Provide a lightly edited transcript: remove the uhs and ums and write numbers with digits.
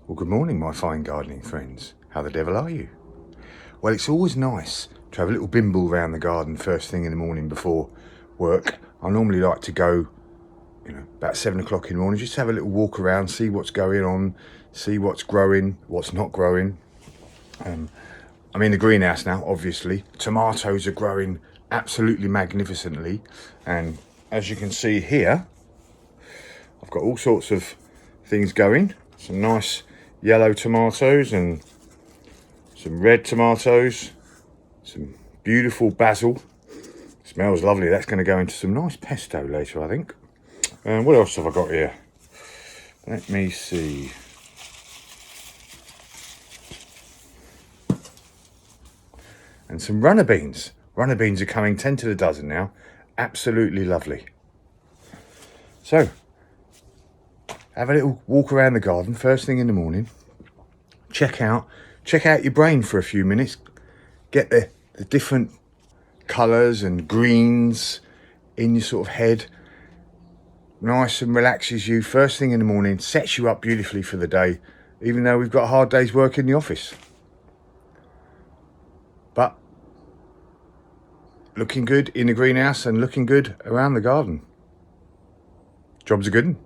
Well, good morning, my fine gardening friends. How the devil are you? Well, it's always nice to have a little bimble around the garden first thing in the morning before work. I normally like to go, about 7 o'clock in the morning, just have a little walk around, see what's going on, see what's growing, what's not growing. I'm in the greenhouse now, obviously. Tomatoes are growing absolutely magnificently. And as you can see here, I've got all sorts of things going. Some nice yellow tomatoes and some red tomatoes, some beautiful basil. Smells lovely. That's going to go into some nice pesto later, I think. And what else have I got here? Let me see. And some runner beans. Runner beans are coming 10 to the dozen now. Absolutely lovely. So, have a little walk around the garden first thing in the morning. Check out your brain for a few minutes. Get the different colours and greens in your sort of head. Nice and relaxes you first thing in the morning. Sets you up beautifully for the day, even though we've got a hard day's work in the office. But looking good in the greenhouse and looking good around the garden. Job's a good one.